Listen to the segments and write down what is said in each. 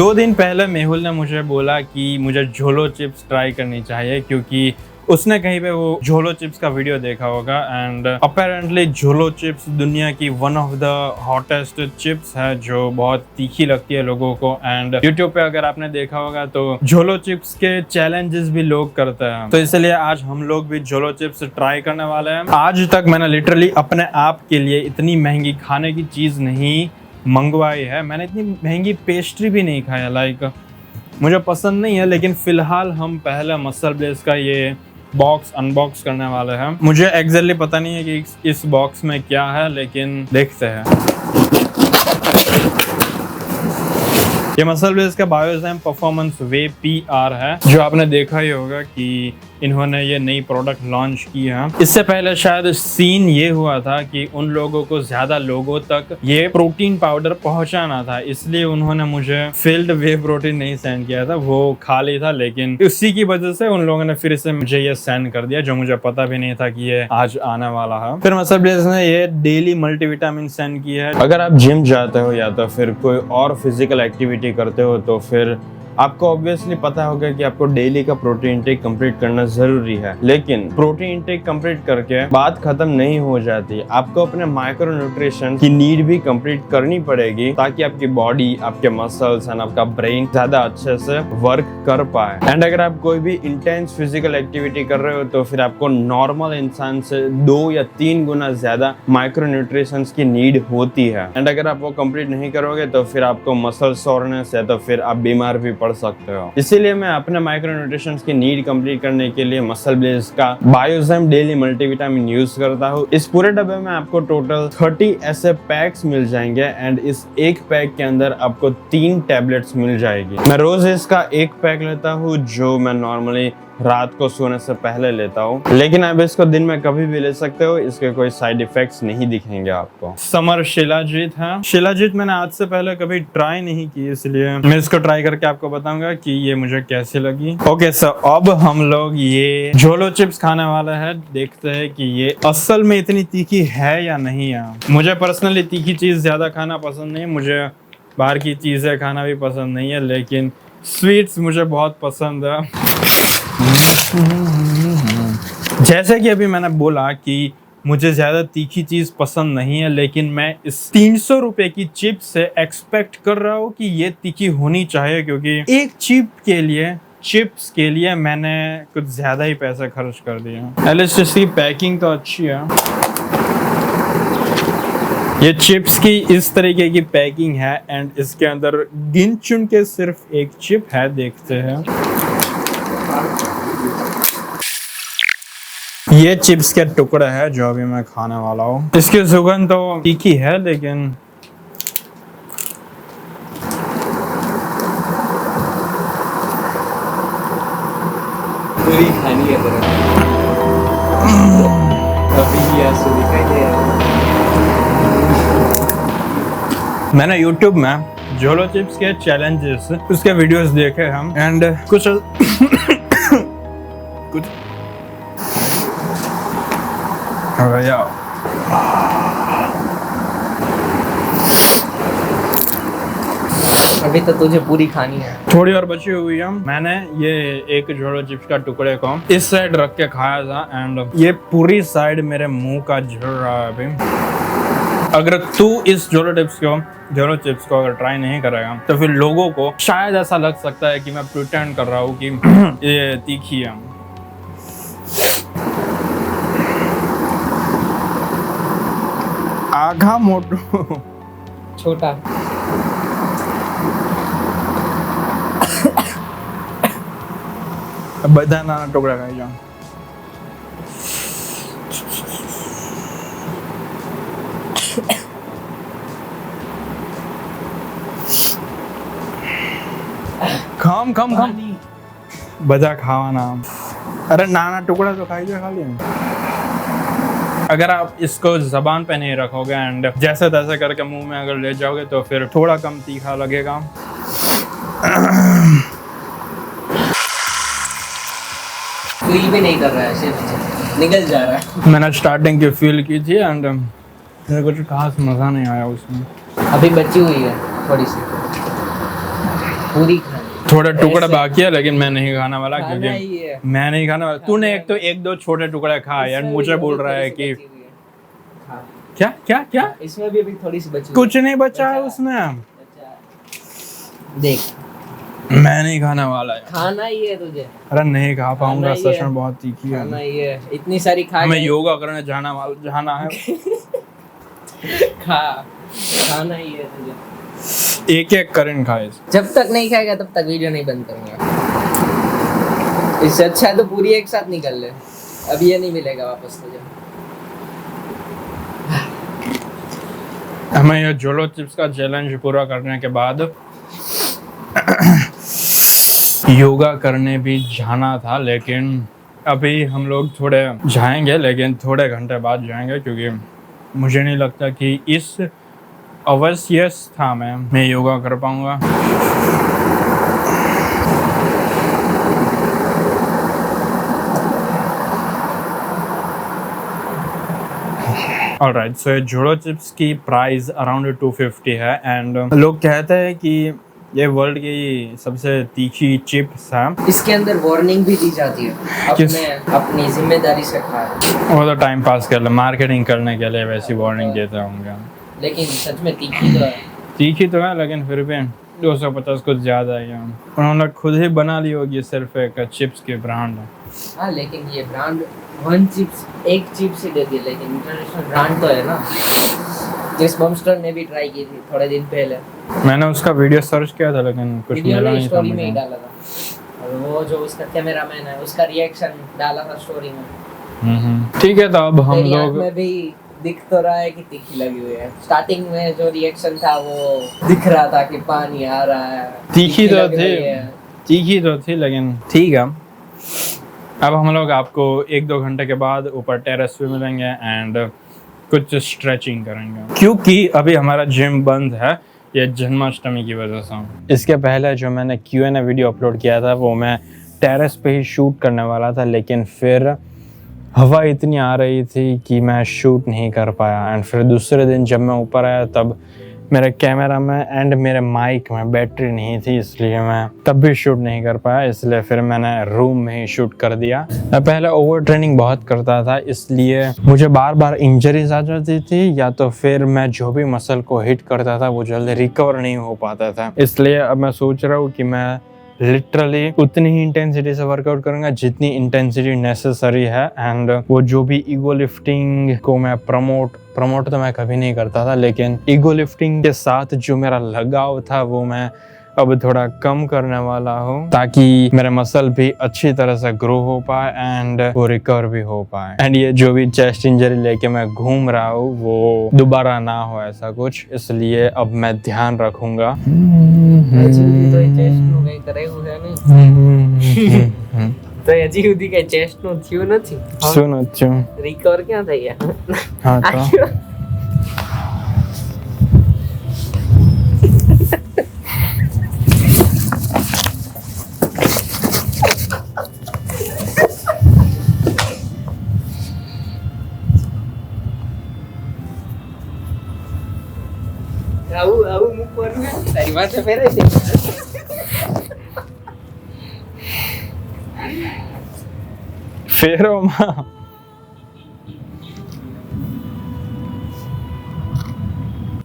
2 दिन पहले मेहुल ने मुझे बोला कि मुझे झोलो चिप्स ट्राई करनी चाहिए, क्योंकि उसने कहीं पे वो झोलो चिप्स का वीडियो देखा होगा एंड अपेरेंटली झोलो चिप्स दुनिया की one of the hottest chips है जो बहुत तीखी लगती है लोगों को। एंड यूट्यूब पे अगर आपने देखा होगा तो झोलो चिप्स के चैलेंजेस भी लोग करते हैं, तो इसलिए आज हम लोग भी झोलो चिप्स ट्राई करने वाले हैं। आज तक मैंने लिटरली अपने आप के लिए इतनी महंगी खाने की चीज नहीं मंगवाई है, मैंने इतनी महंगी पेस्ट्री भी नहीं खाया, लाइक मुझे पसंद नहीं है। लेकिन फिलहाल हम पहले मसल ब्लेस का ये बॉक्स अनबॉक्स करने वाले हैं। मुझे एग्जैक्टली पता नहीं है कि इस बॉक्स में क्या है, लेकिन देखते हैं। ये मसल ब्लेस का बायोजाइम परफॉर्मेंस वे PR है, जो आपने देखा ही होगा कि इन्होंने ये नई प्रोडक्ट लॉन्च की है। इससे पहले शायद सीन ये हुआ था कि उन लोगों को ज्यादा लोगों तक ये प्रोटीन पाउडर पहुंचाना था, इसलिए उन्होंने मुझे फिल्ड वे प्रोटीन नहीं सेंड किया था, वो खाली था। लेकिन उसी की वजह से उन लोगों ने फिर से मुझे ये सेंड कर दिया, जो मुझे पता भी नहीं था कि ये आज आने वाला है। फिर मसल ब्लेस ने ये डेली मल्टीविटामिन सेंड किया है। अगर आप जिम जाते हो या तो फिर कोई और फिजिकल एक्टिविटी करते हो तो फिर आपको ऑब्वियसली पता होगा कि आपको डेली का प्रोटीन इंटेक कंप्लीट करना जरूरी है। लेकिन प्रोटीन इंटेक कंप्लीट करके बात खत्म नहीं हो जाती, आपको अपने माइक्रो न्यूट्रिशन की नीड भी कंप्लीट करनी पड़ेगी, ताकि आपकी बॉडी, आपके मसल्स एंड आपका ब्रेन ज्यादा अच्छे से वर्क कर पाए। एंड अगर आप कोई भी इंटेंस फिजिकल एक्टिविटी कर रहे हो तो फिर आपको नॉर्मल इंसान से 2 या 3 गुना ज्यादा माइक्रो न्यूट्रिशन की नीड होती है। एंड अगर आप वो कंप्लीट नहीं करोगे तो फिर आपको मसल सोरनेस या तो फिर आप बीमार भी पड़ सकते हो। इसीलिए मैं अपने माइक्रो न्यूट्रिशन की नीड कंप्लीट करने के लिए मसल ब्लेस का बायोजाइम डेली मल्टीविटामिन यूज करता हूँ। इस पूरे डब्बे में आपको टोटल 30 ऐसे पैक्स मिल जाएंगे एंड इस एक पैक के अंदर आपको 3 टैबलेट्स मिल जाएगी। मैं रोज इसका एक पैक लेता हूँ, जो मैं नॉर्मली रात को सोने से पहले लेता हूँ, लेकिन आप इसको दिन में कभी भी ले सकते हो, इसके कोई साइड इफेक्ट्स नहीं दिखेंगे आपको। समर शिलाजीत है। शिलाजीत मैंने आज से पहले कभी ट्राई नहीं की, इसलिए मैं इसको ट्राई करके आपको बताऊंगा कि ये मुझे कैसी लगी। ओके सो अब हम लोग ये झोलो चिप्स खाने वाले हैं, देखते हैं कि ये असल में इतनी तीखी है या नहीं है। मुझे पर्सनली तीखी चीज ज्यादा खाना पसंद नहीं, मुझे बाहर की चीजें खाना भी पसंद नहीं है, लेकिन स्वीट्स मुझे बहुत पसंद है। जैसे कि अभी मैंने बोला कि मुझे ज्यादा तीखी चीज पसंद नहीं है, लेकिन मैं इस 300 रुपए की चिप्स से एक्सपेक्ट कर रहा हूँ कि ये तीखी होनी चाहिए, क्योंकि एक चिप्स के लिए मैंने कुछ ज्यादा ही पैसे खर्च कर दिए। एटलीस्ट इसकी पैकिंग तो अच्छी है। ये चिप्स की इस तरीके की पैकिंग है एंड इसके अंदर गिन चुन के सिर्फ एक चिप है, देखते हैं। ये चिप्स के टुकड़े हैं जो अभी मैं खाने वाला हूँ। इसकी सुगंध तो तीखी है, लेकिन पूरी खानी है अभी आंसू दिखाई दे रहा है। मैंने YouTube में झोलो चिप्स के चैलेंजेस उसके वीडियोस देखे हम एंड कुछ अभी तो तुझे पूरी खानी है, थोड़ी और बची हुई है। मैंने ये एक झोलो चिप्स का टुकड़े को इस साइड रख के खाया था एंड ये पूरी साइड मेरे मुंह का झड़ रहा है अभी। अगर तू इस झोलो चिप्स को अगर ट्राई नहीं करेगा तो फिर लोगों को शायद ऐसा लग सकता है कि मैं प्रिटेंड कर रहा हूँ कि ये तीखी है। आगा मोटो छोटा બધા નાના ટુકડા ખાઈ જાઉં। ખામ બધા ખાવાના। अरे नाना टुकड़ा तो खाई जा खाली। अगर आप इसको जबान पे नहीं रखोगे एंड जैसे तैसे करके मुंह में अगर ले जाओगे तो फिर थोड़ा कम तीखा लगेगा। फील भी नहीं कर रहा है, सिर्फ निकल जा रहा है। मैंने स्टार्टिंग की फील की थी एंड मेरे को कुछ खास मज़ा नहीं आया उसमें। अभी बची हुई है थोड़ी सी। पूरी खानी। थोड़ा टुकड़ा बाकी है लेकिन मैं नहीं खाने वाला, खाना ही क्योंकि है। मैं नहीं खाने वाला। तूने एक तो एक दो छोटे टुकड़े खा यार, इसमें मुझे भी बोल अभी रहा थोड़ी है सी कि बची हुई है। हाँ। क्या क्या क्या, इसमें भी अभी थोड़ी सी बची हुई कुछ नहीं बचा है उसमें। अच्छा, देख मैं नहीं खाने वाला है। खाना ही है तुझे, अरे नहीं खा पाऊंगा, खाना ही सच है। में बहुत तीखी खाना है। ही है, इतनी सारी खा हमें के योगा करने जाना है। खाना ही है तुझे। एक एक करें खाए। जब तक नहीं खाएगा तब तक वीडियो नहीं बंद करूंगा। इससे अच्छा है तो पूरी एक साथ निकल ले, अब ये नहीं मिलेगा वापस तुझे। हमें ये जोलो चिप्स का चैलेंज पूरा करने के बाद योगा करने भी जाना था, लेकिन अभी हम लोग थोड़े जाएंगे, लेकिन थोड़े घंटे बाद जाएंगे, क्योंकि मुझे नहीं लगता कि इस अवस्था में मैं योगा कर पाऊंगा। ऑलराइट, सो जोलो चिप्स की प्राइस अराउंड 250 है एंड लोग कहते हैं कि ये वर्ल्ड की सबसे तीखी चिप्स है। इसके अंदर वार्निंग भी दी जाती है, अपनी जिम्मेदारी से खाए। वो तो टाइम पास कर ले, मार्केटिंग करने के लिए वैसी वार्निंग देते होंगे, लेकिन सच में तीखी तो है। तीखी तो है लेकिन फिर भी 250 कुछ ज़्यादा है। उन्होंने खुद ही बना ली होगी, सिर्फ एक चिप्स की ब्रांड है। हाँ, लेकिन ये ब्रांड एक चिप्स ही देती है, लेकिन इंटरनेशनल ब्रांड तो है ना। जिस बमस्टर ने भी ट्राई की थी थोड़े दिन पहले, मैंने उसका वीडियो सर्च किया था लेकिन कुछ मिला नहीं था स्टोरी में ही मुझे। डाला था, और वो जो उसका कैमरामैन है उसका रिएक्शन डाला था स्टोरी में। ठीक है, तो अब हम मेरी आँख लोग में भी दिख तो रहा है कि तीखी लगी हुई है। स्टार्टिंग में जो रिएक्शन था वो दिख रहा था कि पानी आ रहा है, तीखी तो लग थी, रही है। तीखी तो थी, लेकिन ठीक है। अब हम लोग आपको 1-2 घंटे के बाद ऊपर टेरेस पे मिलेंगे एंड कुछ स्ट्रेचिंग करेंगे, क्योंकि अभी हमारा जिम बंद है ये जन्माष्टमी की वजह से। इसके पहले जो मैंने Q&A वीडियो अपलोड किया था वो मैं टेरेस पे ही शूट करने वाला था, लेकिन फिर हवा इतनी आ रही थी कि मैं शूट नहीं कर पाया। एंड फिर दूसरे दिन जब मैं ऊपर आया तब मेरे कैमरा में एंड मेरे माइक में बैटरी नहीं थी, इसलिए मैं तब भी शूट नहीं कर पाया। इसलिए फिर मैंने रूम में ही शूट कर दिया। मैं पहले ओवर ट्रेनिंग बहुत करता था, इसलिए मुझे बार बार इंजरीज आ जाती थी, या तो फिर मैं जो भी मसल को हिट करता था वो जल्दी रिकवर नहीं हो पाता था। इसलिए अब मैं सोच रहा हूँ कि मैं लिटरली उतनी ही इंटेंसिटी से वर्कआउट करूंगा जितनी इंटेंसिटी नेसेसरी है। एंड वो जो भी ईगो लिफ्टिंग को मैं प्रमोट तो मैं कभी नहीं करता था, लेकिन ईगो लिफ्टिंग के साथ जो मेरा लगाव था वो मैं अब थोड़ा कम करने वाला हूँ, ताकि मेरे मसल भी अच्छी तरह से ग्रो हो पाए एंड वो रिकवर भी हो पाए। एंड ये जो भी चेस्ट इंजरी लेके मैं घूम रहा हूँ वो दोबारा ना हो ऐसा कुछ, इसलिए अब मैं ध्यान रखूंगा। તો હજી સુધી કઈ ચેસ્ટ નું થયું નથી. સુનો છું રિકવર ક્યાં થઈ ગયા? हाँ तो આવું મૂકવાનું તારી માથે ફેરે છે. फेरो माँ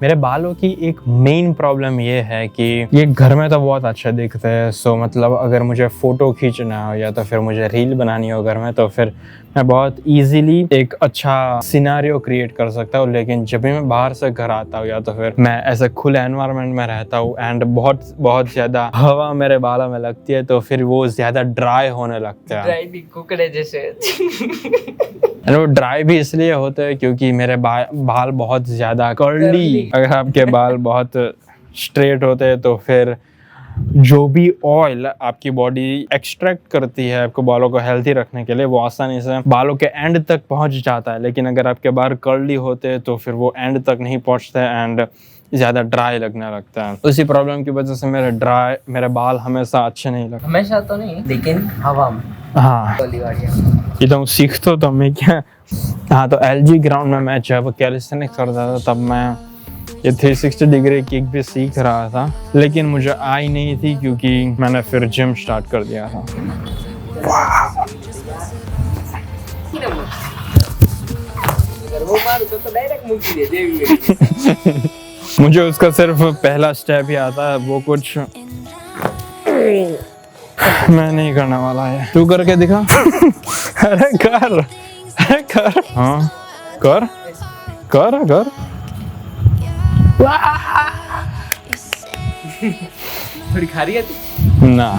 मेरे बालों की एक मेन प्रॉब्लम ये है कि ये घर में तो बहुत अच्छे दिखते हैं। सो मतलब अगर मुझे फ़ोटो खींचना हो या तो फिर मुझे रील बनानी हो घर में, तो फिर मैं बहुत इजीली एक अच्छा सिनेरियो क्रिएट कर सकता हूँ। लेकिन जब भी मैं बाहर से घर आता हूँ या तो फिर मैं ऐसे खुले एनवायरनमेंट में रहता हूँ एंड बहुत ज़्यादा हवा मेरे बालों में लगती है, तो फिर वो ज़्यादा ड्राई होने लगता है। ड्राई भी कुकड़े जैसे. एंड वो ड्राई भी इसलिए होते हैं क्योंकि मेरे बाल बहुत ज़्यादा कर्ली। अगर आपके बाल बहुत स्ट्रेट होते हैं तो फिर जो भी ऑयल आपकी बॉडी एक्सट्रैक्ट करती है आपको बालों को हेल्थी रखने के लिए, वो आसानी से बालों के एंड तक पहुंच जाता है। लेकिन अगर आपके बाल कर्ली होते हैं तो फिर वो एंड तक नहीं पहुंचते एंड ज़्यादा ड्राई लगने लगता है। उसी प्रॉब्लम की वजह से मेरे बाल हमेशा अच्छे नहीं लगते। हमेशा तो नहीं, लेकिन हवा में. हाँ, ये तो सीखता तो मैं क्या। हाँ, तो LG ग्राउंड में मैं जब कैलिस्थेनिक्स करता था तब मैं ये 360 डिग्री किक भी सीख रहा था, लेकिन मुझे आई नहीं थी क्योंकि मैंने फिर जिम स्टार्ट कर दिया था। मुझे उसका सिर्फ पहला स्टेप ही आता है, वो कुछ मैं नहीं करने वाला है। तू करके दिखा। अरे कर, अरे कर, हाँ कर कर कर। थोड़ी खा रही है तू? ना